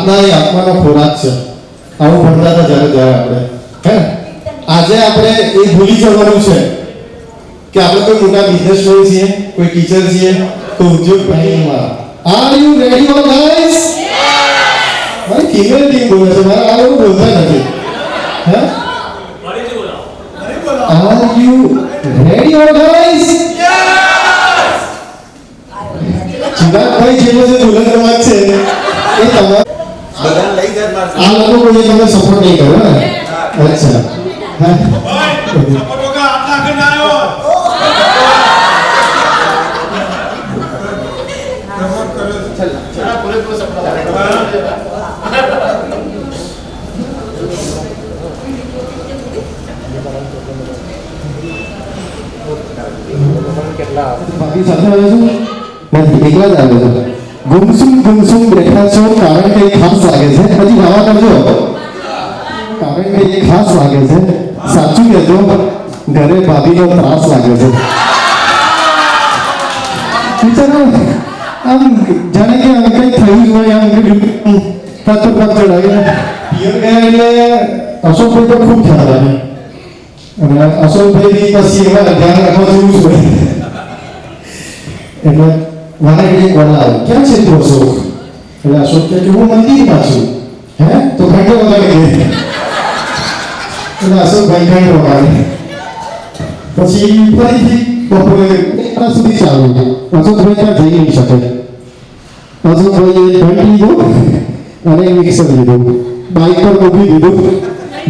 આપના એ આત્માનો ખોરાક છે. આવું ભણતા હતા જ્યારે આપણે હે આજે આપણે એ ભૂલી જવાનું છે કે આપણે કોઈ મોટા બિઝનેસમેન છીએ, કોઈ ટીચર છીએ, કોઈ ઉદ્યોગપતિમાં. Are you ready all guys? ભાઈ ફિમેલ ટીમ બોલે છે, મારા આ લોકો બોલતા નથી. Hey are you ready all guys? ચિરાગભાઈ જેવો જે દુલ્હન રવાજ છે એ તમારા બધાને લઈ જાય માર. આ લોકો કોઈ તમને સપોર્ટ નહીં કરે ને? અચ્છા હા સપોર્ટ હોગા આટલા આગળ ના આવ્યો. પ્રમોટ કરો ચલા પૂરે સપોર્ટ. કેટલા બાકી સાથે આવે છે નથી એકલા જ આવે છે. ગુમસુમ બેઠા છો કારણ કે ખાસ લાગે છે. પછી ગાવા કરજો કારણ કે એ ખાસ લાગે છે. સાચું કહેજો ઘરે ભાભીનો ત્રાસ લાગે છે. વિચારો આમ જાણે કે આમ કંઈ થયું જ હોય આમ પગ ચડાવીને પિયર ગયા એટલે અશોકભાઈ તો ખૂબ ખ્યાલ આવે અને અશોકભાઈ પછી એવા ધ્યાન રાખવા જેવું જ હોય એટલે મારે એક બોલાવ ક્યાં છે તું અશોક? એટલે અશોક કે હું મંદિરમાં છું. હે તો ઘંટો વગાડે કે એટલે અશોકભાઈ ઘંટો વગાડે. પછી ફરીથી બપોરે એટલા સુધી ચાલુ. અશોકભાઈ ત્યાં જઈ નહીં શકે. અશોકભાઈએ ઘંટ લીધો અને મિક્સર લીધું, બાઇક પર મૂકી દીધું.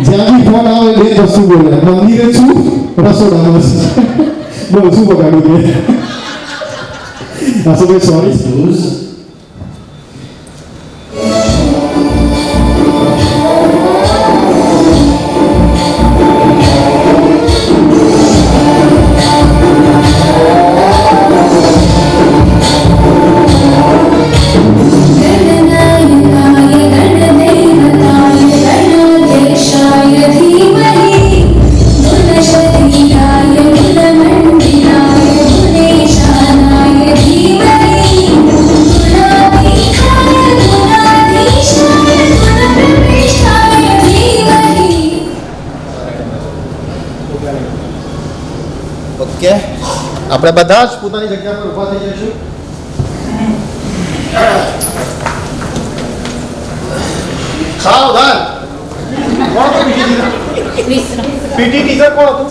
જ્યાં બી ફોન આવે બે વસ્તુ બોલે, મંદિરે છું, રસોડામાં છું. બોલ શું વગાડું કે અશોકભાઈ સોરી excuse. ઓકે આપણે બધા જ પોતાની જગ્યા પર ઊભા થઈ જઈશું. સાવધાન. કોણ હતું પીટી ટીચર? કોણ હતું?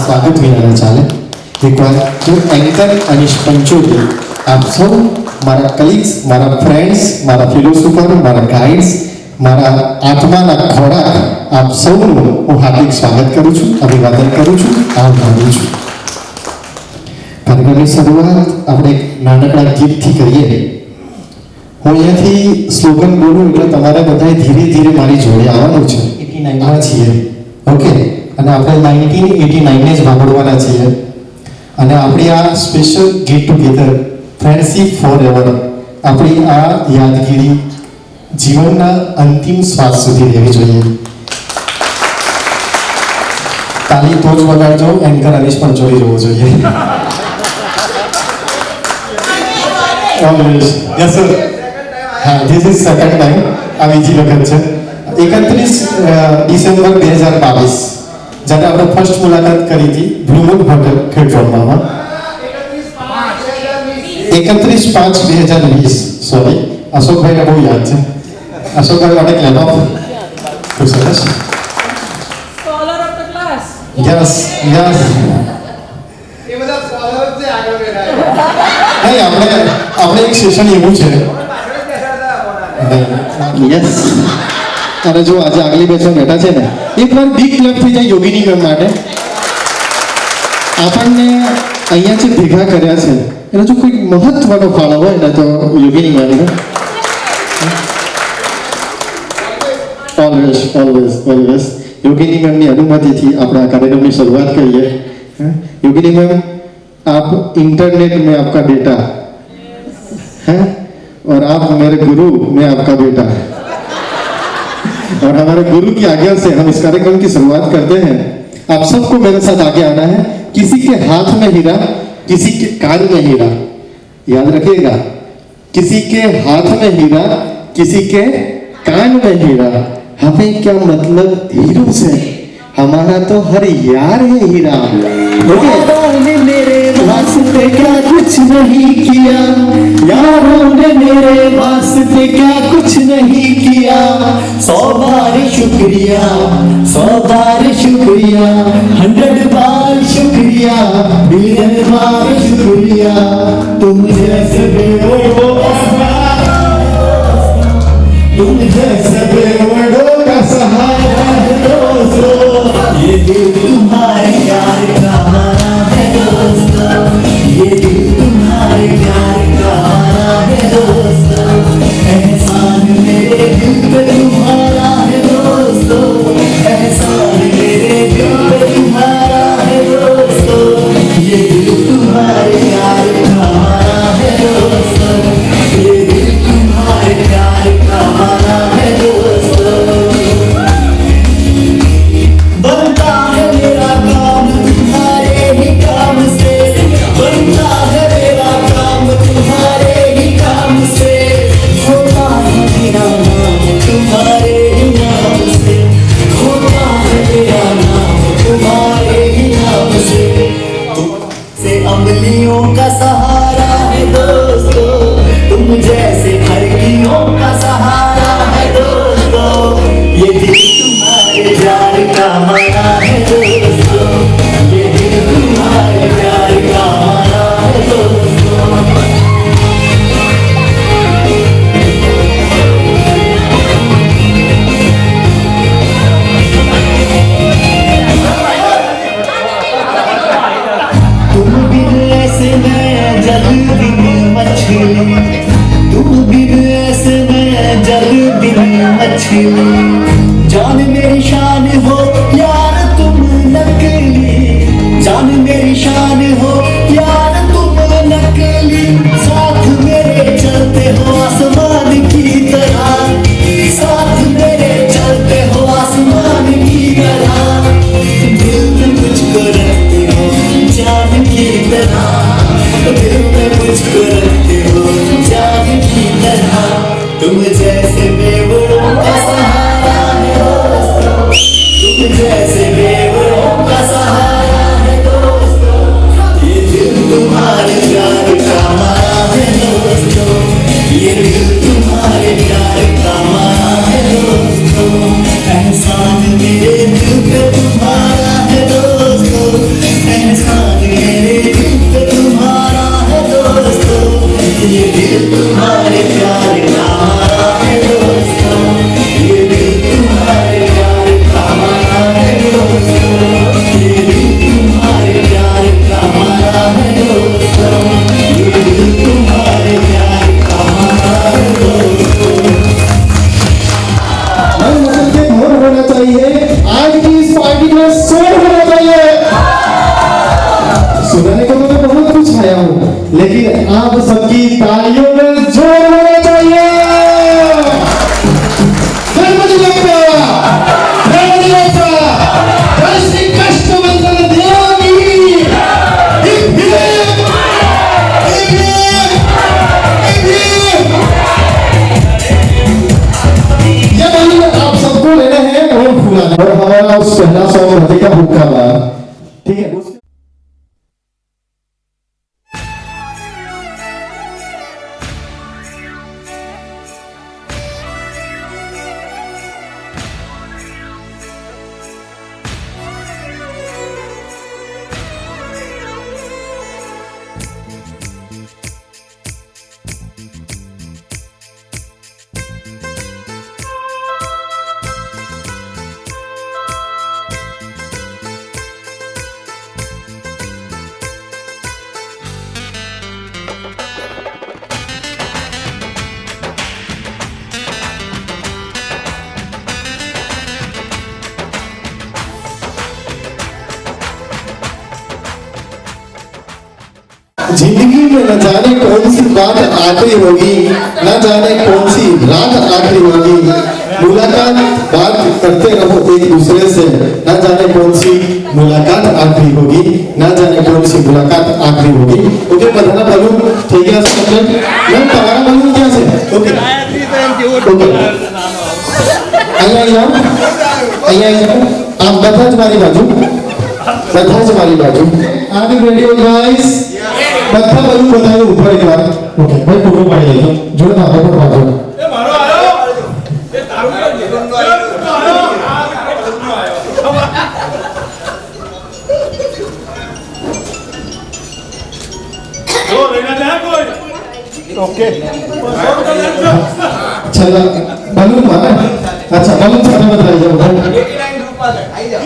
સ્વાગત વિના ચાલે એકવાર હું એન્કર અનિશ પંચોલી આપ સૌ મારા કલીગ્સ, મારા ફ્રેન્ડ્સ, મારા ફિલોસોફર, મારા ગાઈડ્સ, મારા આત્માના ખોરાક આપ સૌનું હું હાર્દિક સ્વાગત કરું છું, અભિવાદન કરું છું, આભાર માનું છું. કાર્યક્રમની શરૂઆત આપણે નાનકડા ગીતથી કરીએ. હું અહીંયાથી સ્લોગન બોલું એટલે તમારે બધાએ ધીરે ધીરે મારી જોડે આવવાનું છે. 89માં છીએ ઓકે અને આપણે 1989ને જ વાપરવાના છીએ અને આપણી આ special get together friendship forever આપણી આ યાદગીરી જીવનના અંતિમ શ્વાસ સુધી રહેવી જોઈએ. તાલી તો જ વગાડજો, એન્કર અનીશ પંચોલી જોવો જોઈએ. Always yes sir. હા, ધીસ ઇઝ સેકન્ડ ટાઈમ. આ બીજી વખત છે. 31 ડિસેમ્બર 2022 જ્યારે આપણે ફર્સ્ટ મુલાકાત કરી હતી બ્લુ મૂન હોટેલ ખેડબ્રહ્મામાં. 31/5/2020 સોરી, અશોકભાઈને બહુ યાદ છે. અશોકભાઈ માટે ક્લેપ આપો. ખૂબ સરસ. Scholar of the class. Yes yes. એ બધા સ્કોલર છે આગળ બેઠા નહીં, આપણે એક સેશન એવું છે. પાછળ જ બેઠા હતા. યસ. અને જો આજે આગલી બેચમાં બેઠા છે ને, એકવાર બિગ ક્લબ થઈ જાય યોગિની ગમ માટે. આપણને અહીંયા જે ભેગા કર્યા છે એનો જો કોઈ મહત્વનો ફાળો હોય ને તો યોગિની ગમ. ઓલવેઝ ઓલવેઝ ઓલવેઝ યોગિની મેમની અનુમતિથી આપણે આ કાર્યક્રમની શરૂઆત કરીએ. योगिनी मैम, आप इंटरनेट में आपका बेटा है और आप मेरे गुरु, मैं आपका बेटा. और हमारे गुरु की आज्ञा से हम इस कार्यक्रम की शुरुआत करते हैं. आप सबको मेरे साथ आगे आना है. किसी के हाथ में हीरा, किसी के कान में हीरा. याद रखिएगा, किसी के हाथ में हीरा, किसी के कान में हीरा. हमें क्या मतलब हीरो से, हमारा तो हर यार है हीरा. यारों ने मेरे वास्ते क्या कुछ नहीं किया, यारों ने मेरे वास्ते क्या कुछ नहीं किया. 100 बार शुक्रिया, 100 बार शुक्रिया, 100 बार शुक्रिया, बिलियन बार शुक्रिया. तुम जैसे तुम जैसे बेवड़ों का सहारा है दोस्तों. ये दिल तुम्हारे प्यार का मारा है दोस्तों. ये दिल तुम्हारे प्यार का मारा है दोस्तों. एहसान मेरे दिल पे तुम्हारा है दोस्तों. एहसान मेरे दिल पे तुम्हारा है दोस्तों. ये दिल तुम्हारे प्यार का मारा है दोस्तों. ये दिल तुम्हारे प्यार का मारा है दोस्तों. बनता है मेरा काम तुम्हारे ही काम से, बनता है मेरा काम तुम्हारे ही काम से. होता है मेरा नाम तुम्हारे ही नाम से, होता है मेरा नाम तुम्हारे ही नाम से. तुमसे अमलियों का सहारा है दोस्तों. तुम जैसे हरगियों का सहारा है दोस्तों. ये दिल तुम्हारे प्यार का मारा है दोस्तों. ये दिल तुम्हारे प्यार का मारा है दोस्तों. तुम बिन ऐसे मैं जल बिन मछली, तुम बिन ऐसे मैं जल बिन मछली. जान मेरी शान हो यार तुम नकली, जान मेरी शान हो यार तुम नकली. साथ मेरे चलते हो आसमान की तरह, साथ मेरे चलते हो आसमान की तरह. दिल में मुझको रखते हो जान की तरह, दिल में मुझको रखते हो जान की तरह. तुम जैसे बेवड़ों का सहारा है दोस्तों. तुम जैसे बेवड़ों का सहारा है दोस्तों. ये दिल तुम्हारे प्यार का मारा है दोस्तों. ये दिल तुम्हारे प्यार का मारा है दोस्तों. एहसान मेरे दिल पे तुम्हारा है दोस्तों. एहसान मेरे दिल पे तुम्हारा है दोस्तों. ये दिल तुम्हारे प्यार का मारा है दोस्तों. जिंदगी में न जाने कौन सी बात आखिरी होगी, न जाने कौन सी रात आखिरी होगी, मुलाकात बात करते रहो एक दूसरे से, न जाने कौन सी मुलाकात आखिरी होगी, न जाने कौन सी मुलाकात आखिरी होगी. ओके, બધાના balloon થઈ ગયા છે complete? મેમ તમારા balloon ક્યાં છે? ઓકે ઓકે, અહીંયા અહીંયા આમ બધા જ મારી બાજુ, બધા જ મારી બાજુ. R you ready guys? બધા balloon બધાને ઉપર એકવાર. ઓકે ભાઈ ફોટો પાડી લેજો, જોડે માથા પર પાડો. चला balloon मारा. अच्छा balloon સાથે બતાવી જાઓ ભાઈ. 89 રૂપિયા છે, આઈ જાઓ.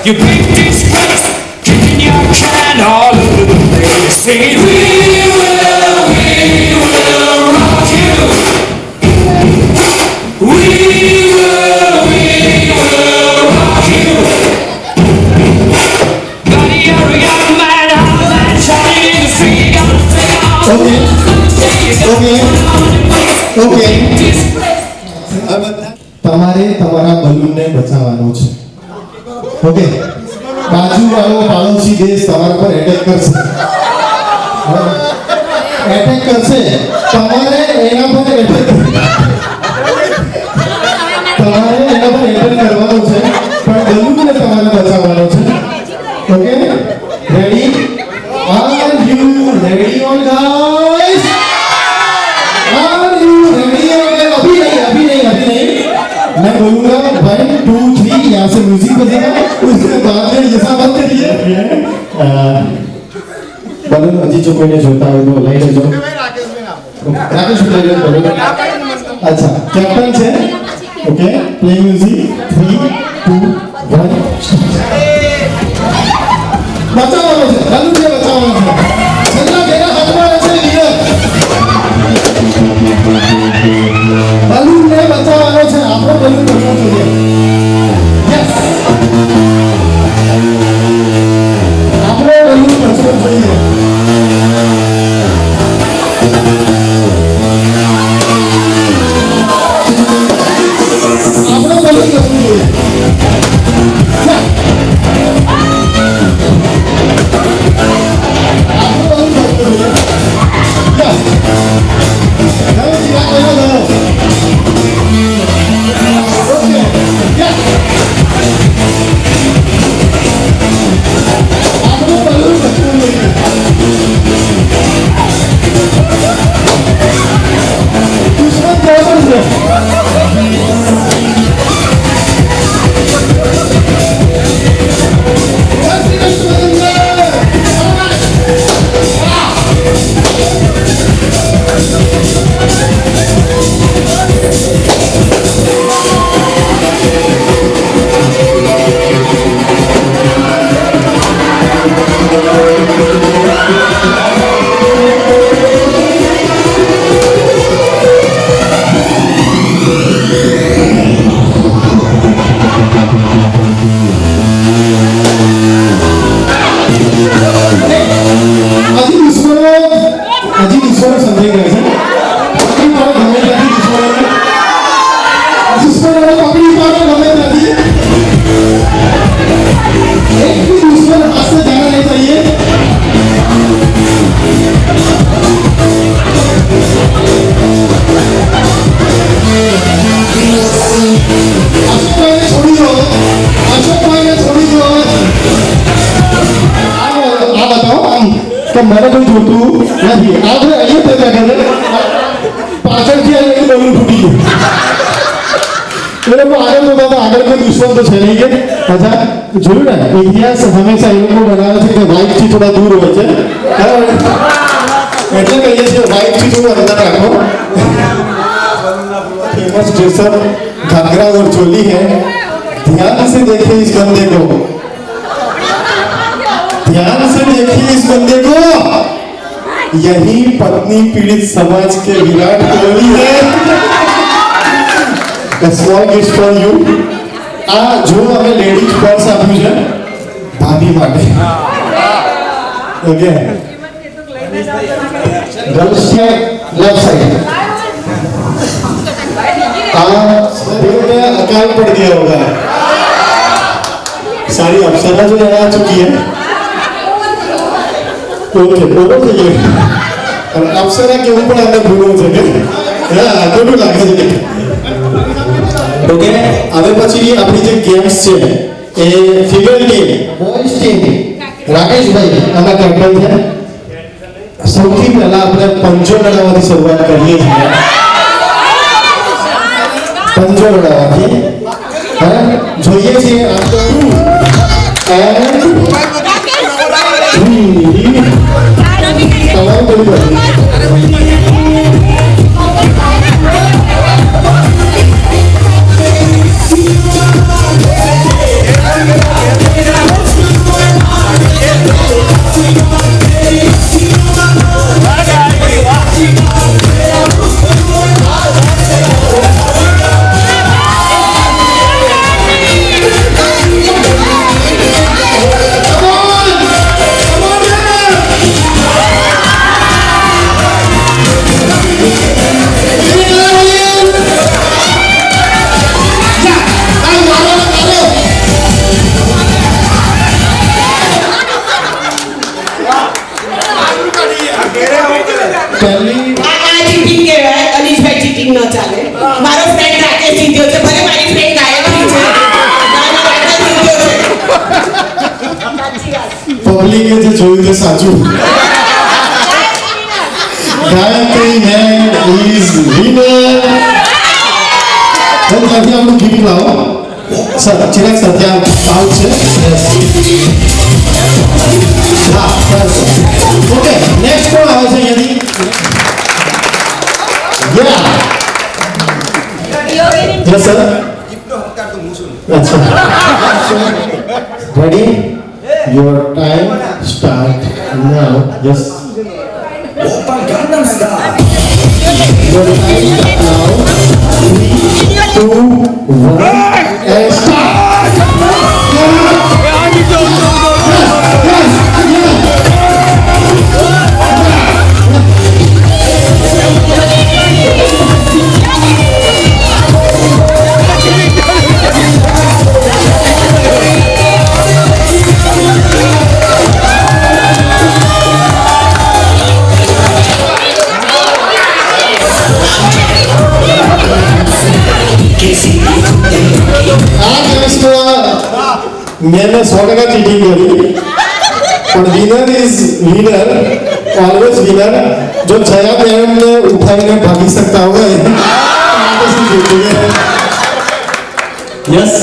You big disgrace, kicking your can all over the place. Say, we will rock you. We will rock you. Buddy, you're a young man, I'm that shining in the street. Gonna take off. Okay તમારે તમારા બલૂનને બચાવવાનો છે. Okay, બાજુવાળો પાડોશી દેશ તમારા પર attack કરશે, તમારે એના પર એટેક કરવાનો છે, પણ બલૂનને તમારે બચાવવાનો છે. Okay, ready? Are you ready all guys? Are you ready? अभी नहीं मैं बोलूंगा 1 2 3, यहाँ से म्यूजिक बजेगा, उसके बाद में ये सब बंद करिए. बलून अजी जो कोई ने जोता है वो लाइन जो राकेश ले लो बलून. अच्छा कैप्टन છે. Okay, play music 3 2 1. બચાવવાનો છે, બલૂન ને બચાવવાનો છે. છેલ્લા બેના હાથમાં છે લીડર. बलून ने बचावવાનો છે, આપણો બલૂન બચવો જોઈએ. યસ, આપણો બલૂન બચવો જોઈએ. કે મને કોઈ જોતું નથી. આ તો અહીંયા થતા કરે પાછળથી આવી બલૂન ફૂટી ગયું. એ લોકો આગળ તો આગળ કોઈ દુશ્મન તો છે નહીં કે અચ્છા જોયું ને ઇતિહાસ હંમેશા એ લોકો બનાવે છે કે વાઇફથી થોડા દૂર હોય છે બરાબર એટલે કહીએ છીએ વાઇફથી થોડું અંદર રાખો. फेमस ड्रेसर घाघरा और चोली है, ध्यान से देखिए इस बंदे को, ध्यान से देखिए इस बंदे को, यही पत्नी पीड़ित समाज के विराट कोहली है. A small gift for you. આ જો અમે લેડીઝ પર્સ આપ્યું છે ભાભી માટે. ઓકે ગર્લ્સ છે લેફ્ટ સાઈડ. देखो अकाल पड़ गया होगा. सारी अप्सरा जो है आ चुकी है. ओके ओवर થઈ ગયો. અને અપ્સરા કેવું પણ આપણે ભૂલવું છે કે હા ખોટું લાગે છે. ઓકે હવે પછી આપણી જે ગેમ્સ છે એ ફિગર ગેમ બોયઝ ટીમ રાકેશભાઈ આમાં કેપ્ટન છે. સૌથી પહેલા આપણે પંચો લડાવવાની શરૂઆત કરીએ છીએ. पंजो लड़ावाથી જોઈએ છીએ આપણે તમારું બોલી પબ્લિકે જે જોયું તે સાચું. Gayatri main is winner. ત્યાંથી આપણું ગીત લાવો સર. ચિરાગ સર ત્યાં આઉટ છે. હા બસ ઓકે નેક્સ્ટ કોણ આવે છે અહીંયાથી? યા યસ સર. અચ્છા ready. Your time start now. Yes. Open Gangnam Style. Your time start now. 3, 2, 1, and start. मैंने 100% चीटिंग करी पर winner is winner always winner. जो जया मैडम ने उठाने भागी सकता होगा यस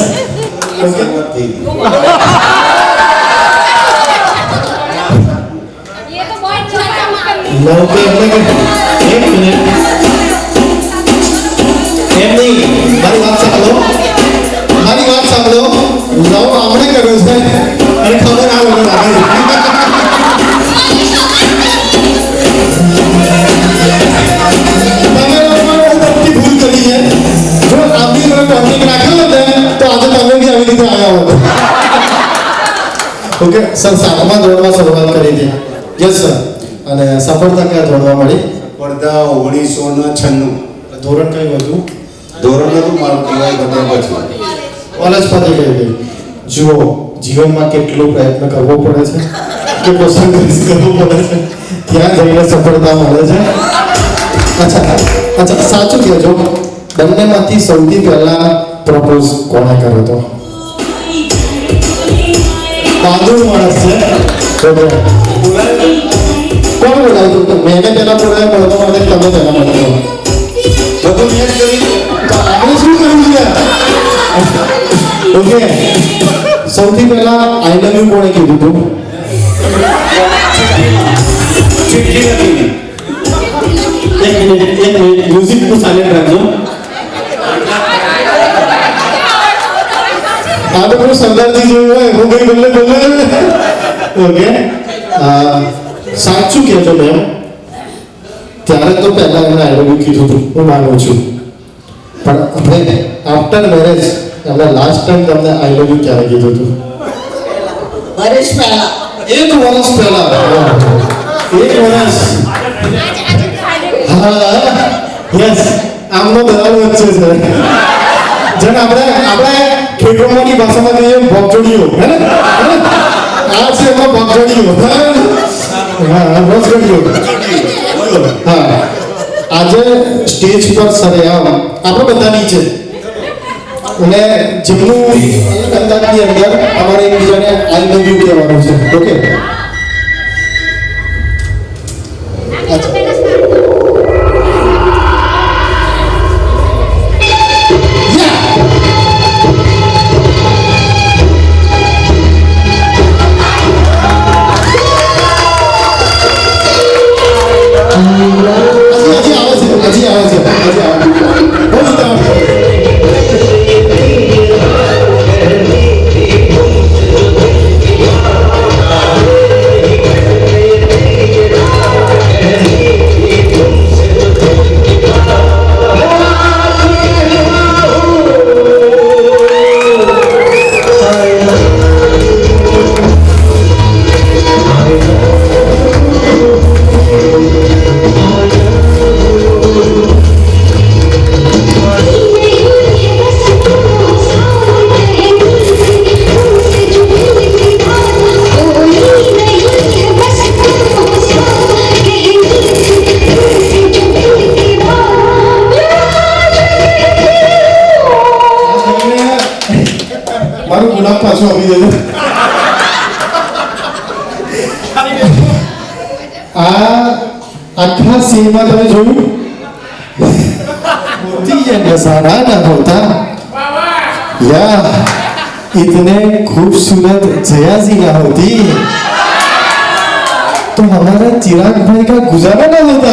एक मिनट એમ નહીં મારી વાત સાંભળો. લવ આપણે કર્યો છે અને ખબર આ વગર આવે છે. તમે લોકોએ મોટી ભૂલ કરી છે. જો આપણી જોડે ટોપિક રાખ્યો હોત ને તો આજે તમે બી આવી રીતે આવ્યા હોત. ઓકે સર 7મા ધોરણમાં શરૂઆત કરી હતી. Yes sir. અને સફળતા કયા ધોરણમાં મળી? સ્પર્ધા 1996. ધોરણ કયું હતું? ધોરણ હતું મારું કહેવાય બધા પછી કોલેજ પતી ગઈ. જુઓ જીવનમાં કેટલો પ્રયત્ન કરવો પડે છે, કેટલો સંઘર્ષ કરવો પડે છે, ત્યાં જઈને સફળતા મળે છે. અચ્છા સાચું કહેજો, બંનેમાંથી સૌથી પહેલા પ્રપોઝ કોણે કર્યો હતો? બહાદુર માણસ છે. બોલાવતો હતો મેં પહેલા બોલાવ્યો મળતો માટે તમે પહેલા બોલાવ્યો બધું મેં જ કર્યું. તો આપણે શું કરવું છે ઓકે સૌથી પહેલા આઈ લવ યુ કોણે કીધું હતું ચિઠ્ઠી લખી. એક મિનિટ મ્યુઝિક નું સાયલેન્ટ રાખજો આ તો પેલું સરદારજી જેવું હોય હું કઈ બોલે ઓકે સાચું કહેજો મેમ ત્યારે તો પહેલા એમને આઈ લવ યુ કીધું હતું હું માનું છું પણ આપણે આફ્ટર મેરેજ એમને લાસ્ટ ટાઈમ તમને આઈ લવ યુ ક્યારે કીધું હતું વર્ષ પહેલા 1 વર્ષ પહેલા 1 વર્ષ હા યસ આમનો દલાલ વચ્ચે છે જેને આપણે ખેડૂતોની ભાષામાં કહીએ ભોગજોડીઓ હે ને આ છે એમાં ભોગજોડીઓ હા ભોગજોડીઓ હા આજે સ્ટેજ પર સરેઆમ આપણે બધા નીચે અને જેમનું એક અંદાજની અંદર અમારે એકબીજાને આઈ લવ યુ કહેવાનું છે ઓકે હજી આવે છે બહુ ઉતાવળ મારું ગુલાબ પાછું આપી દેજો આ આખા સીનમાં તમે જોયું होती है नजारा ना होता या इतने खूबसूरत जया जी ना होती तो हमारा चिराग भाई का गुजारा ना होता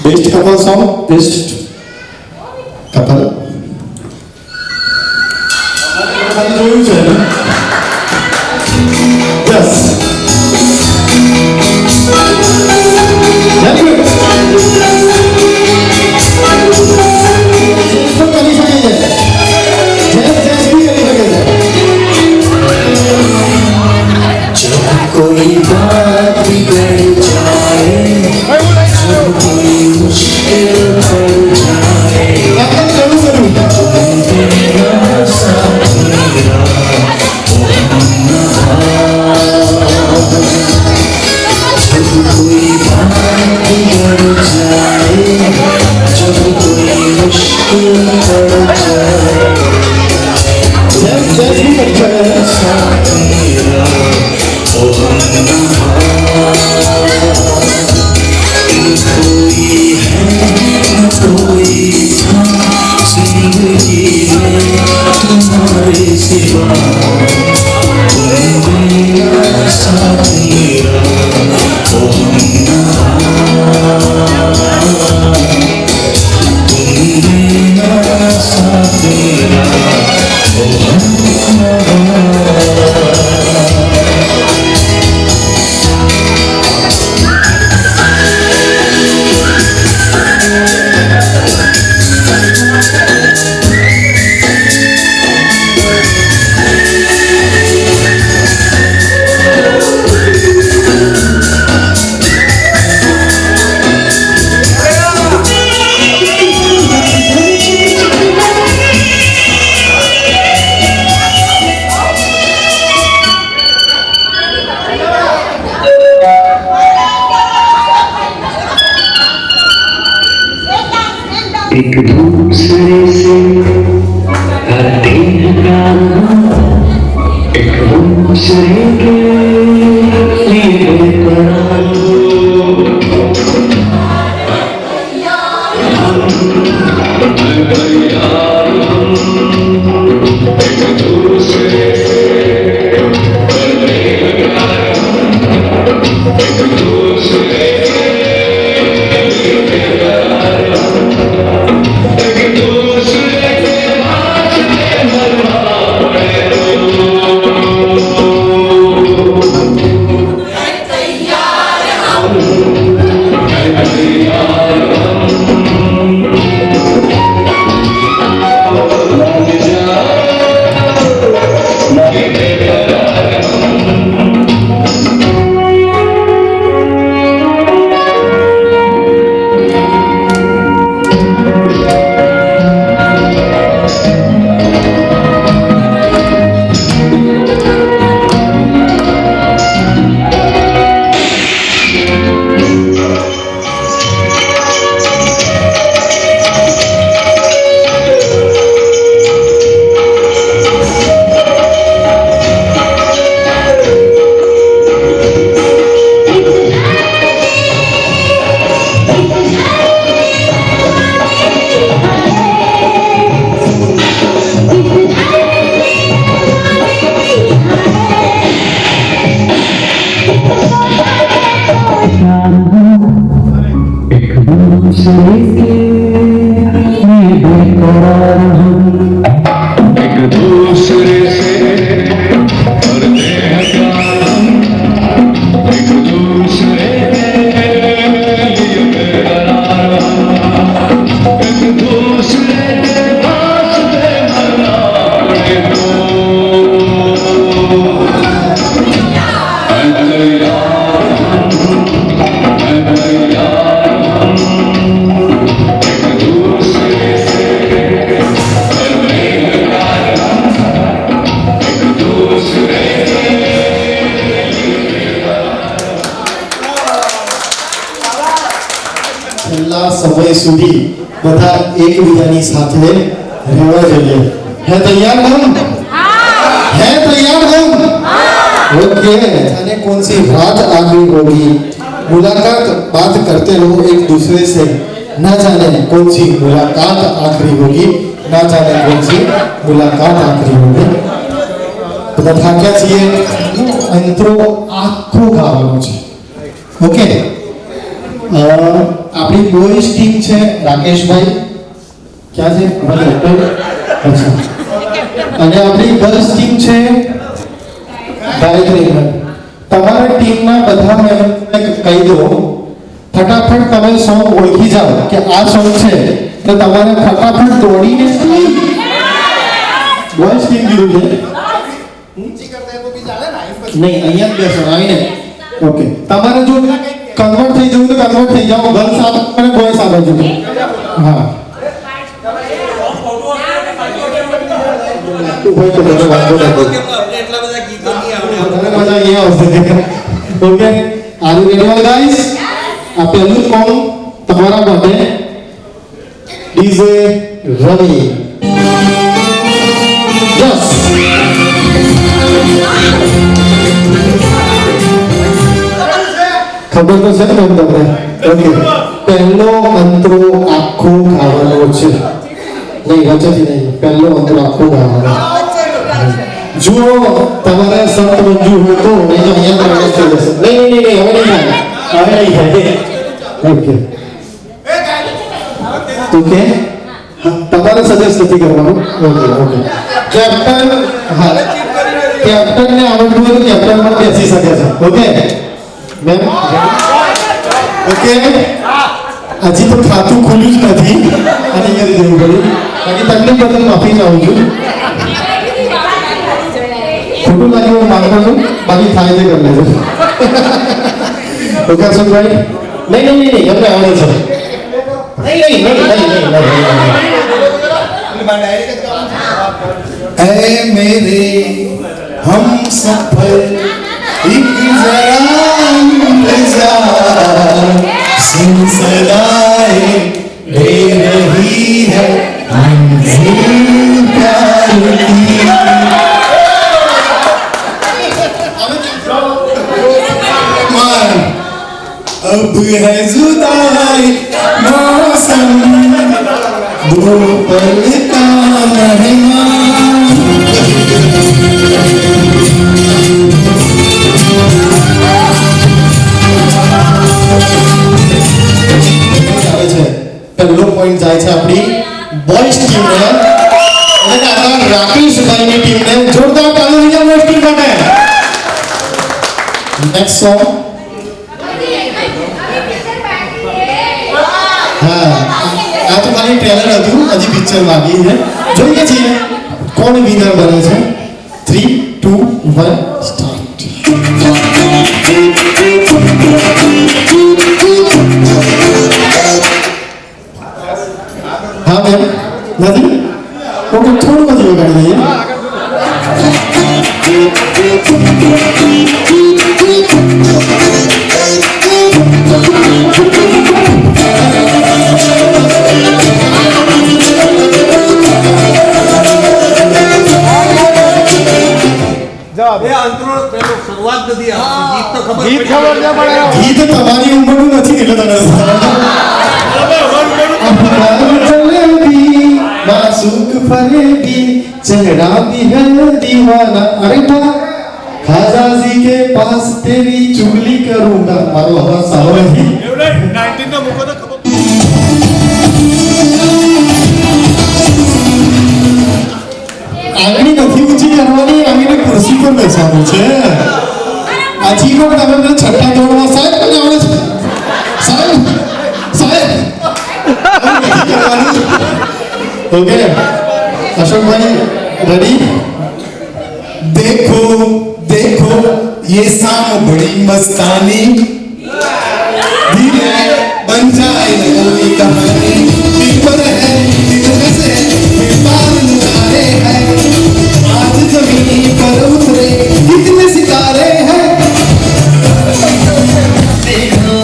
best couple song best couple જોયું છે યસ વેરી ગુડ કરી શકે છે જેસ બી કરી શકે છે जब कोई बात बिगड़ जाए जब कोई मुश्किल पड़ जाए આપણે ચાલુ કર્યું जब कोई बात बिगड़ जाए जब कोई मुश्किल पड़ जाए જેસ બી કરી શકે છે एक दूसरे से करते हैं प्यार हम, एक दूसरे के लिए बेकरार हम, एक दूसरे के वास्ते मरना पड़े तो मैं तैयार हूँ, मैं तैयार हूँ, एक दूसरे से करते हैं प्यार हम, एक दूसरे છેલ્લા સમય સુધી બધા એકબીજાની સાથે રહેવા જોઈએ. હે તૈયાર हम? है तैयार हम? ओके. जाने कौन सी रात आ गई होगी, मुलाकात बात करते रहो एक दूसरे से, ना जाने कौन सी मुलाकात आखिरी होगी, ना जाने कौन सी मुलाकात आखिरी होगी. બધા થાક્યા છીએ, અંતરો આખો ગાવાનો છે. ઓકે. આપણી બોયઝ ટીમ છે રાકેશભાઈ, ક્યાં છે? અચ્છા. અને આપણી ગર્લ્સ ટીમ છે ગાયત્રી. તમારા ટીમના બધા મેમ્બરને કહી દો, ફટાફટ તમે સોંગ ઓળખી જાઓ કે આ સોંગ છે, તો તમારે ફટાફટ દોડીને બોયઝ ટીમ કીધું છે. ઊંચી કરતા તો બી ચાલે ને આઈ નહીં, અહીંયા જ બેસો આવીને. ઓકે. તમારે જો કન્વર્ટ થઈ જવું તો કન્વર્ટ થઈ જાઓ, ગર્લ્સ આ અને બોયઝ આ બાજુ. હા. ઉભો તો મને વાંધો નથી. મને મજા અહીંયા આવશે. Okay. R you ready all guys? આ પહેલું સોંગ તમારા માટે ડીજે રવિ. યસ. ખબર તો છે ને તમને? ઓકે. પહેલો અંતરો આખો ગાવાનો છે. નહીં, વચ્ચેથી નહીં. પહેલો અંતરો આખો ગાવાનો. જુઓ, તમારે શબ્દ મંજૂર હોય તો, નહીં તો અહીંયા પ્રવેશ થઈ જશે. નહીં નહીં નહીં, હવે નહીં થાય, હવે નહીં થાય. ઓકે. ઓકે. હા, તમારે સજેસ્ટ નથી કરવાનું. Okay okay. કેપ્ટન, હા, કેપ્ટનને આવડતું હોય તો કેપ્ટન પણ બેસી શકે છે. Okay ma'am. ઓકે. હજી તો ખાતું ખુલ્યું જ નથી અને કરી દેવું પડ્યું. બાકી તકલીફ બદલ માફી ચાહું છું. ખોટું લાગ્યું હું માનતો છું, બાકી થાય તે કરી લેજો. ઓકે અશોકભાઈ? નહીં નહીં નહીં, એમને આવડે છે. नहीं नहीं नहीं नहीं नहीं ऐ मेरे हम सफर एक जरा इंतजार सुन सदाएं दे रही है मंजिल प्यार की अब है जुदाई मौसम दो पल का मेहमान પહેલો પોઈન્ટ જાય છે આપણી બોયઝ ટીમને અને આપણા રાકેશભાઈની ટીમને. જોરદાર તાળી થઈ જાય બોયઝ ટીમ માટે. Next song. હા, આ તો ખાલી ટ્રેલર હતું, હજી પિક્ચર બાકી છે. જોઈએ છીએ કોણ વિનર બને છે. 3 2 1 સ્ટાર્ટ. हाँ मैम नहीं वो तो थोड़ा बहुत वगाड़ी दीजिए. ગીત ખબર છે પણ ગીત તમારી ઉંમરનું નથી એટલે તને चलेगी मासूक फरेगी चेहरा भी है दीवाना. अरे वाह, खाजा जी के पास तेरी चुगली करूंगा. मारो हवा सावरी 19 નો મુકો તો ખબર આંગળી નથી ઊંચી કરવાની, આંગળી ખુરશી પર બેસવાનું છે. હજી પણ તમે મને છઠ્ઠા ધોરણમાં સાહેબ મને આવડે છે સાહેબ સાહેબ આવું નથી કરવાનું. ઓકે અશોકભાઈ રેડી? देखो देखो ये शाम बड़ी मस्तानी धीरे बन जाए कोई कहानी दिल पर है दिल में से बाल निकाले हैं आज जमीन पर उतरे कितने सितारे हैं देखो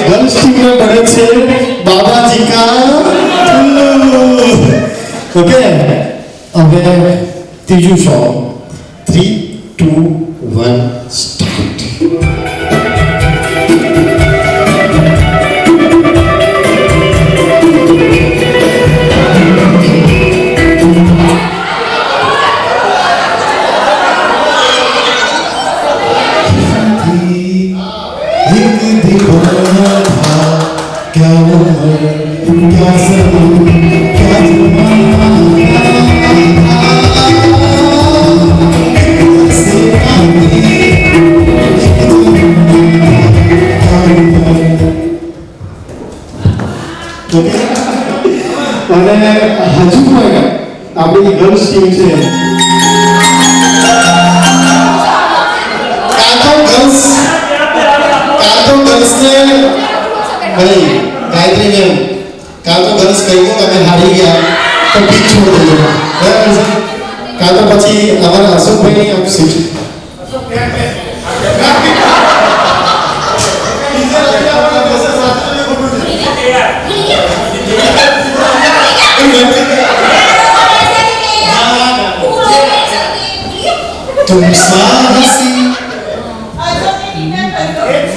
गर्ल्स टीम में बड़े छे बाबा जी का ओके अब तीजू सॉन्ग 3, 2, 1 स्टार्ट. क्या અને હજુ પણ આપણી ગર્લ્સ ટીમ છે કાતો ગર્લ્સને ભાઈ ગાયત્રી મેમ કાતો ગર્લ્સ કહી દો તમે હારી ગયા તો પીચ છોડ દેજો બરાબર છે. કાતો પછી અમારા અશોકભાઈની આપશે तुम साहसी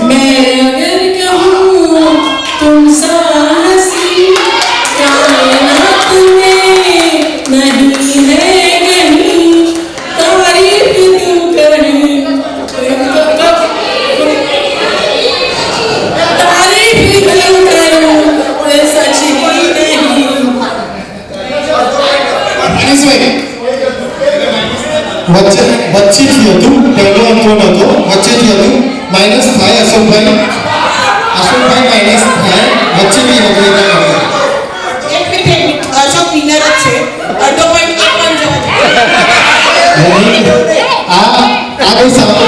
मैं अगर कहूँ तुम साहसी कायनात में नहीं है कहीं तारीफ तुम करें तारीफ तुम करो सच ही नहीं. વચ્ચેથી હતું પહેલો અંકો નતો વચ્ચેથી હતું માઈનસ થાય અશોકભાઈ માઈનસ થાય વચ્ચેથી હતું અશોક વિનર જ છે. અડધો પોઈન્ટ આપવાનું આ કઈ સામે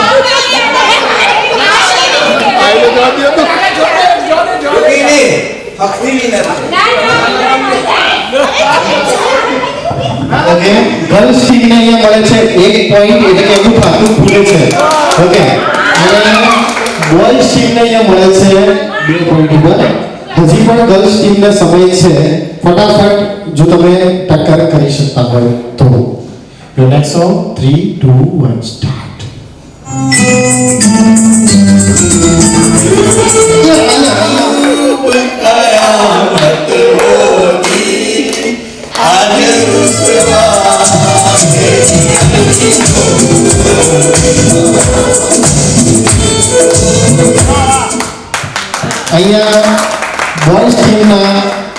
ઓકે ગર્લ્સ ટીમને અહીંયા મળે છે 1 પોઈન્ટ એટલે કે એનું ખાતું ખુલે છે. ઓકે અને બોયઝ ટીમને અહીંયા મળે છે 2 પોઈન્ટ ઉપર. હજી પણ ગર્લ્સ ટીમને સમય છે ફટાફટ જો તમે ટક્કર કરી શકતા હોય તો. Your next song 3, 2, 1 start. અહીંયા બોયઝ ટીમના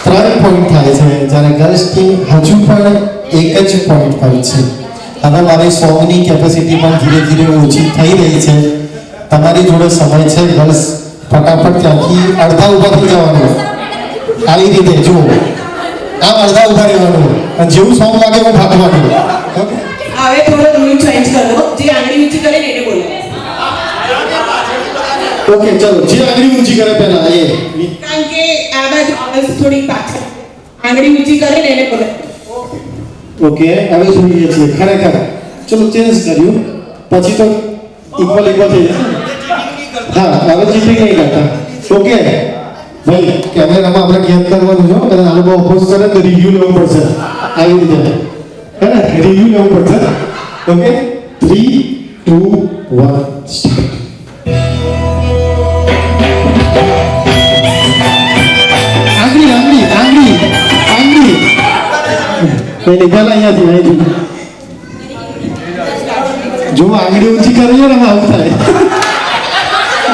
3 પોઈન્ટ થાય છે જ્યારે ગર્લ્સ ટીમ હજુ પણ 1 જ પોઈન્ટ પર છે. હવે મારી સોંગની કેપેસિટી પણ ધીરે ધીરે ઓછી થઈ રહી છે. તમારી જોડે સમય છે ગર્લ્સ ફટાફટ ત્યાંથી અડધા ઊભા થઈ જવાનું આવી રીતે જુઓ આમ અડધા ઊભા રહેવાનું અને જેવું સોંગ લાગે એવું ભાગવાનું. ઓકે હવે થોડો રૂલ ચેન્જ કરો. જે આંગળી ઊંચી કરે ને એને બોલો. ઓકે ચલો જે આંગળી ઊંચી કરે પહેલા એ કારણ કે આ બાજુ થોડી પાછળ આંગળી ઊંચી કરે ને એને બોલો. ઓકે હવે જોઈએ છીએ ખરેખર ચલો ચેન્જ કર્યું પછી તો ઇક્વલ થઈ જશે. હા હવે ચીટિંગ નહીં કરતા. ઓકે ભાઈ કેમેરામાં આપણે કેમ કરવાનું છે કદાચ આ લોકો ઓપોઝ કરે તો રિવ્યુ લેવું પડશે આવી રીતે હે ને રિવ્યુ લેવું પડશે. Okay 3, 2, 1 start. આંગળી આંગળી આંગળી આંગળી પહેલે પહેલા અહીંયાથી જો આંગળી ઊંચી કરીએ ને આવું થાય.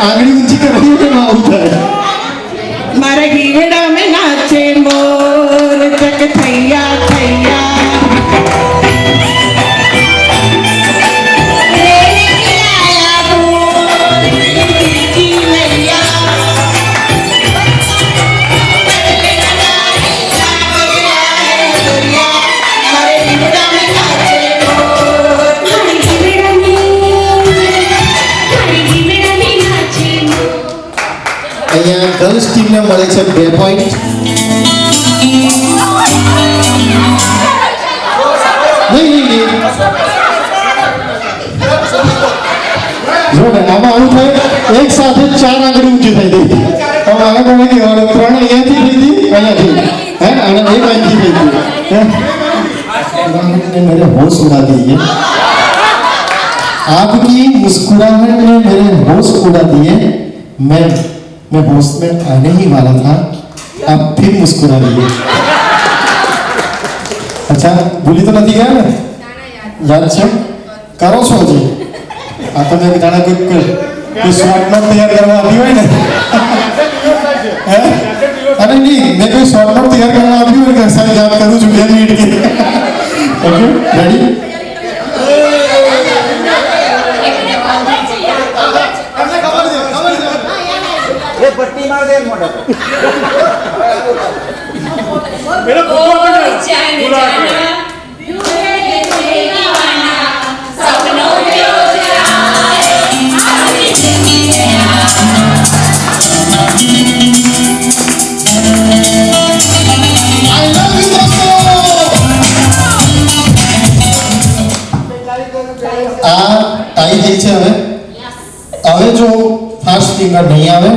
આંગળી ઊંચી કરીએ ને આવું થાય. મારા ગીવડા મેં નાચે મોર જગ થૈયા થૈયા ટીમને મળે છે 2 પોઈન્ટ. નહીં. જો ને આમાં આવું થાય એક સાથે 4 આંગળી ઊંચી થઈ ગઈ. હવે આને કોને કહેવાનું? 3 અહીંયાથી થઈ હતી, અહીંયાથી, હે, અને 1 અહીંથી થઈ ગઈ. ने मेरे होश उड़ा दिए, आपकी मुस्कुराहट ने मेरे होश उड़ा दिए. मैं होश में आने ही वाला था, आप फिर मुस्कुरा दिए. अच्छा, भूली तो नहीं गया ने? याद છે? કરો છો હજી? આ તમે જાણે કોઈ શોર્ટ નોટ તૈયાર કરવા આપી હોય ને, હે? અરે નહીં, મેં કોઈ શોર્ટ નોટ તૈયાર કરવા આપી હોય કે સાહેબ યાદ કરું છું 2 મિનિટ કે. Okay, ready? એ પટ્ટી માર દે મોઢા પર. આ ટાઈ જે છે હવે જો ફાસ્ટ ફિંગર નહીં આવે,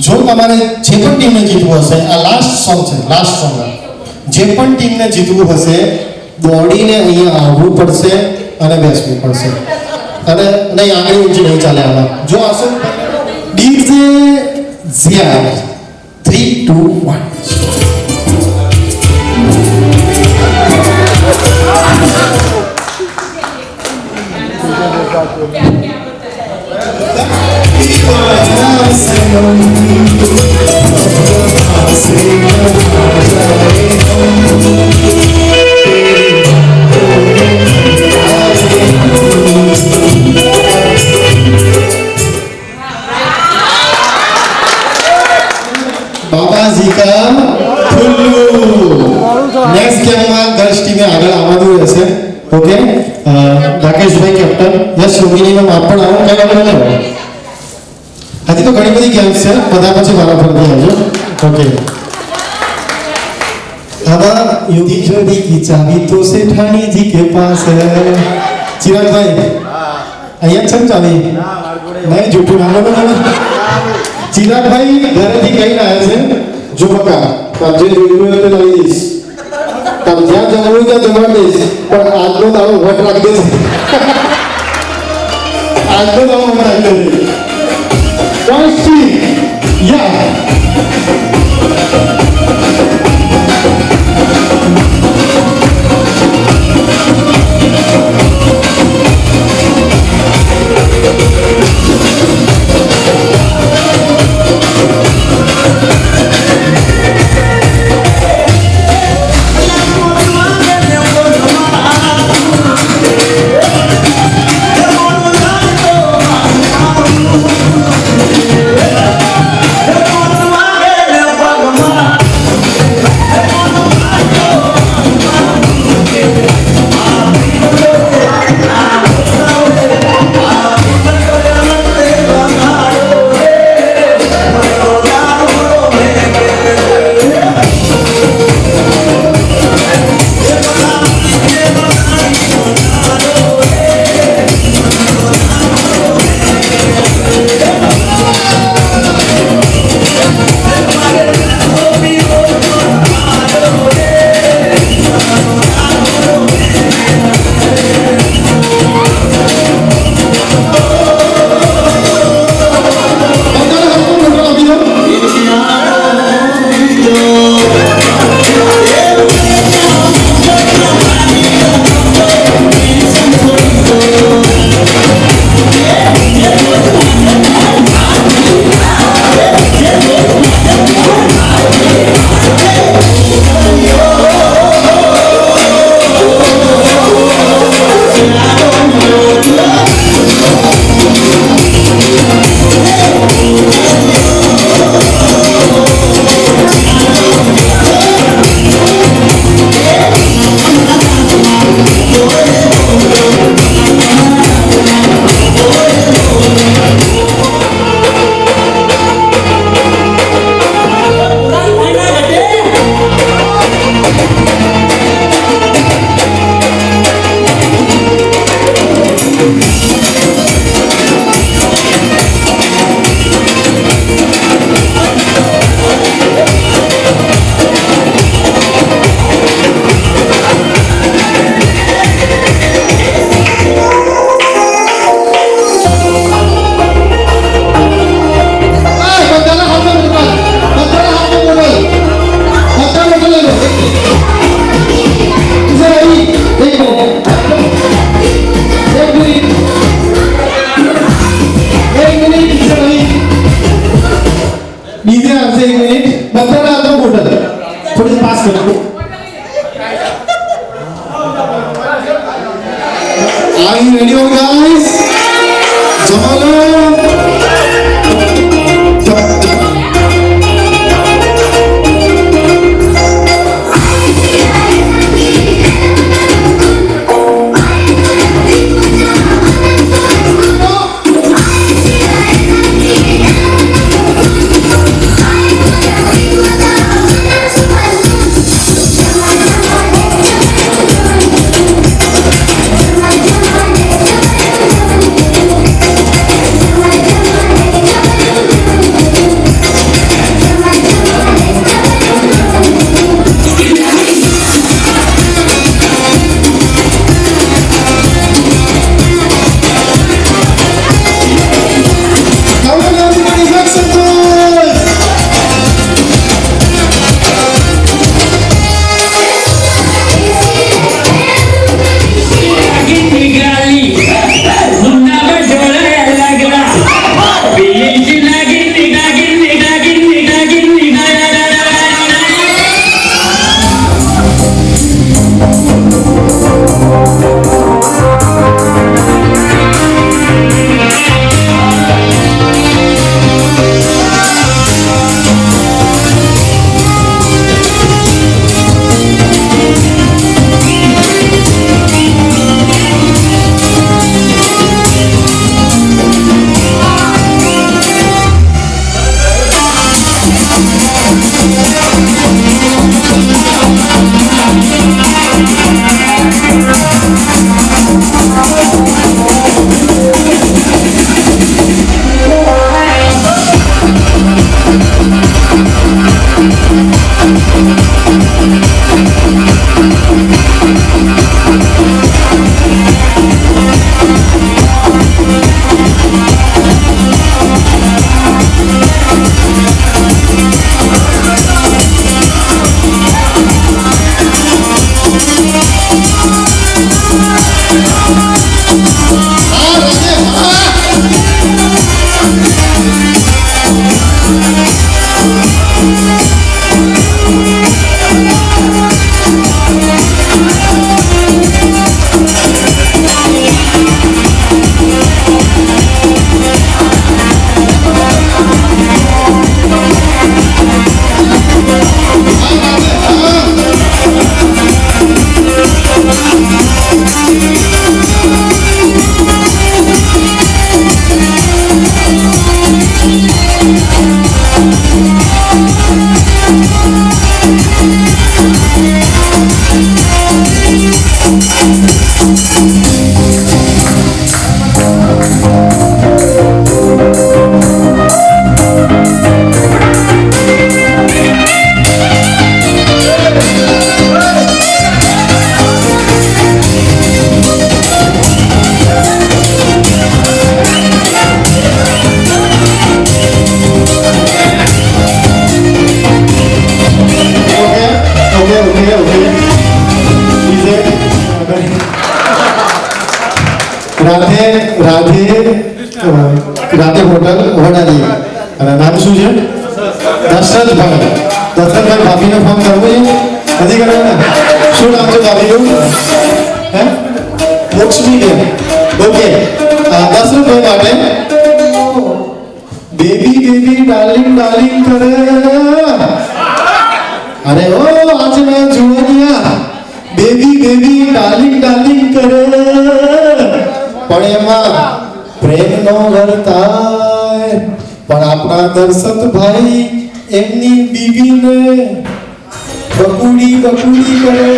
જો તમારે જે પણ ટીમને જીતવું હશે, આ લાસ્ટ સોંગ છે, લાસ્ટ સોંગ, જે પણ ટીમને જીતવું હશે દોડીને અહીંયા આવવું પડશે અને બેસવું પડશે. અને નહીં, આંગળી ઊંચી નહીં ચાલે આમાં. જો આવશો ડીજે ઝિયા 3 2 1. बाबाजी का फुल्लू. नेक्स्ट गेम में गर्ल्स टीम આગળ આવવાનું રહેશે. ઓકે, રાકેશભાઈ કેપ્ટન, યસ રોહિણી મેમ આપ પણ આવો. કઈ આગળ ન હજી તો ઘણી બધી ગેમ્સ છે, બધા પછી મારા ફરતી આવજો. ઓકે, આમાં યુધી જોડી કી ચાવી તો સેઠાણી જી કે પાસ હે. ચિરાગભાઈ અહીંયા છે ને ચાવી? નહીં, જૂઠું ના બોલો. ચિરાગભાઈ ઘરેથી કઈ આવ્યા છે? જો બકા, તારે જે જોયું હોય તે લઈ દઈશ, તારે જ્યાં જવું હોય ત્યાં જવા દઈશ, પણ આજનો તારો વટ રાખી દેશે. આજનો તારો વટ રાખી દેશે. Consti, yeah. Come on. Are you ready, all guys? Jamalo. Radhe Radhe Radhe hotel Vadali અને નામ શું છે દશરથભાઈ ભાભીનો ફોન કરવો છે નથી કરવો ને શું નામ છે ભાભીનું હે લક્ષ્મી બેન ઓકે દશરથભાઈ માટે બેબી બેબી ડાર્લિંગ ડાર્લિંગ કરે અરે ઓ આજના જુવાનિયા બેબી બેબી ડાર્લિંગ ડાર્લિંગ કરે પણ એમાં પ્રેમ નો વર્તાય પણ આપણા દર્શનભાઈ એમની બીવીને બકુડી બકુડી કરે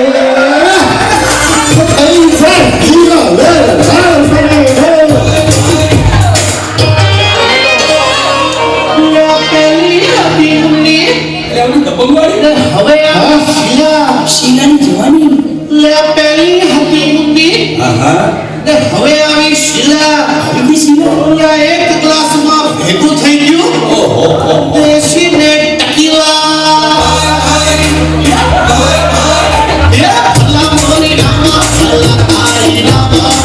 થઈ જાય જીવા લે લાલ સને હવે આ શીલાની જવાની લે પેલી હતી મુંડી હવે આવી શીલા આવી શીલા એક ગ્લાસમાં ભેગું થઈ ગયું દેશી ને ટકીલા એ ભલા મોરી રામા ભલા તારી રામા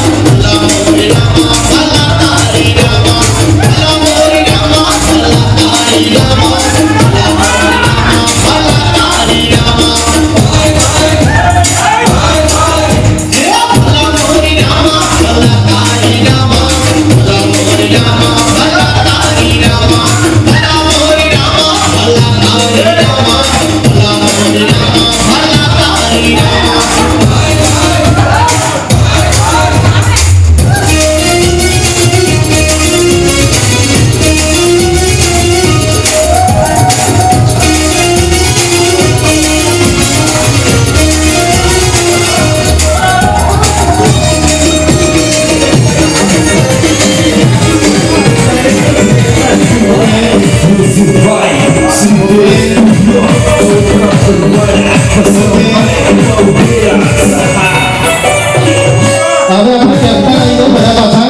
હવે આપણે કેપ્ટન આવી ગયો બધા પાછા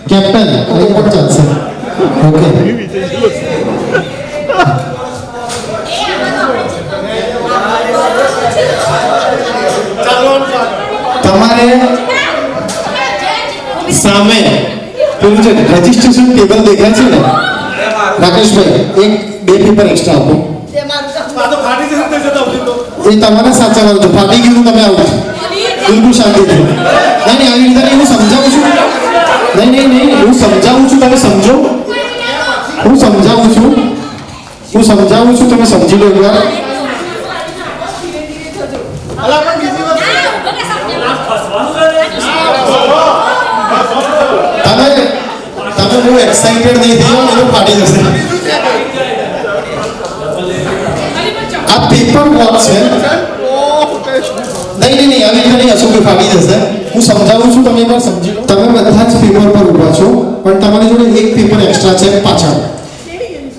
કેપ્ટન આવી પણ ચાલશે ઓકે તમારે સામે પેલું છે રજીસ્ટ્રેશન ટેબલ દેખાય છે ને રાકેશભાઈ એક બે પેપર એક્સ્ટ્રા આપો એ તમારે સાચવવાનું છે ફાટી ગયું તમે આવું બિલકુલ શાંતિથી નહીં આવી રીતે હું સમજાવું છું નહીં હું સમજાવું છું તમે સમજો હું સમજાવું છું તમે સમજી લો એકવાર તમે બહુ એક્સાઇટેડ નહીં થઈ જાઓ એ ફાટી જશે આ પેપર બોક્સ છે નહીં આવી રીતે નહીં અશોક ફાટી જશે હું સમજાવું છું તમે એકવાર સમજી લો તમે બધા જ પેપર પર ઊભા છો પણ તમારી જોડે એક પેપર એક્સ્ટ્રા છે પાછળ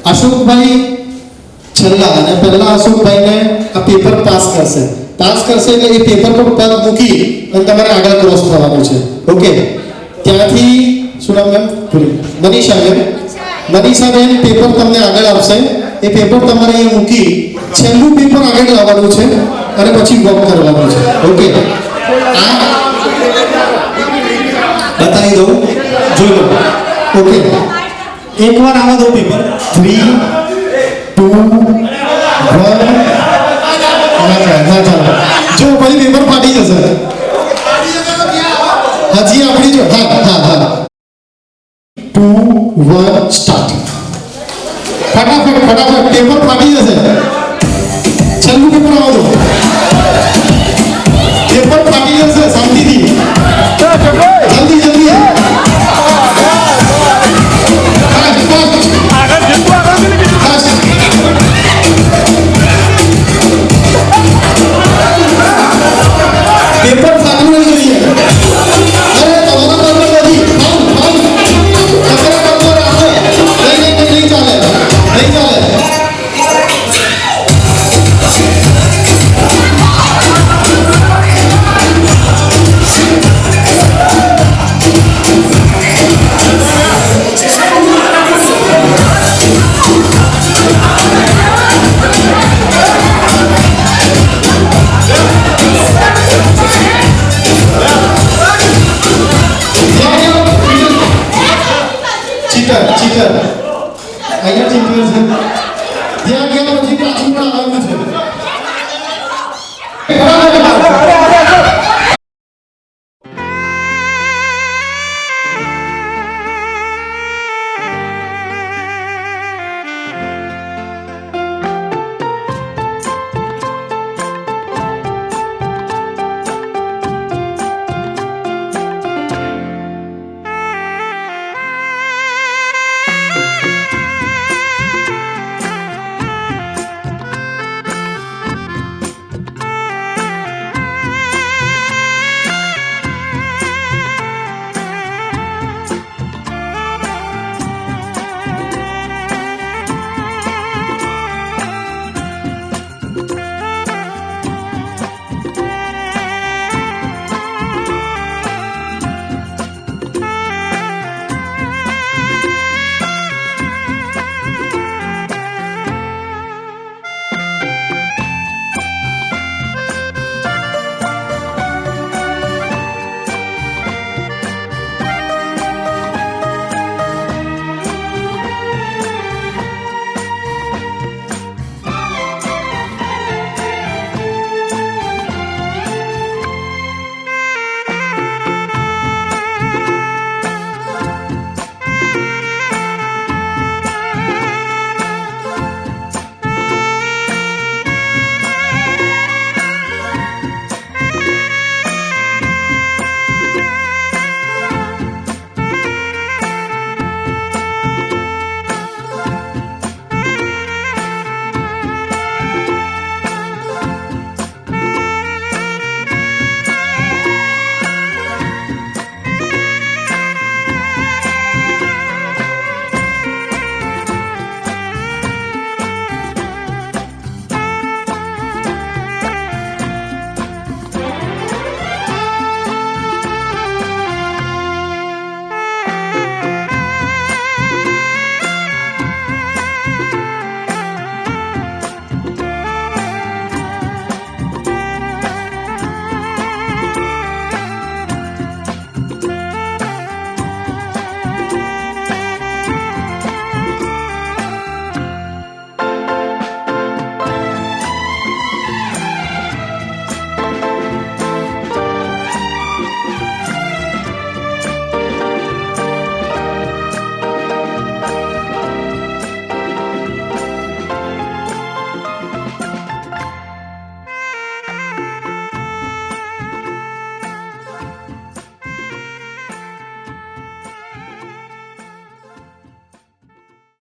અશોકભાઈ છેલ્લા અને પહેલા અશોકભાઈને આ પેપર પાસ કરશે એટલે એ પેપર પર પગ મૂકી અને તમારે આગળ ક્રોસ થવાનું છે ઓકે ત્યાંથી શું નામ મેમ મનીષા બેન પેપર તમને આગળ આપશે એ પેપર તમારે અહીંયા મૂકી છેલ્લું પેપર આગળ લાવવાનું છે અને પછી વોક કરવાનું છે ઓકે આ બતાવી દો જોઈ લો ઓકે એકવાર આવા દો પેપર 3 2 1 ના ચાલો જો પછી પેપર ફાટી જશે હજી આપણી જો હા 2 1 સ્ટાર્ટ ફટાફટ પેપર ફાટી જશે છેલ્લું પેપર આવો દો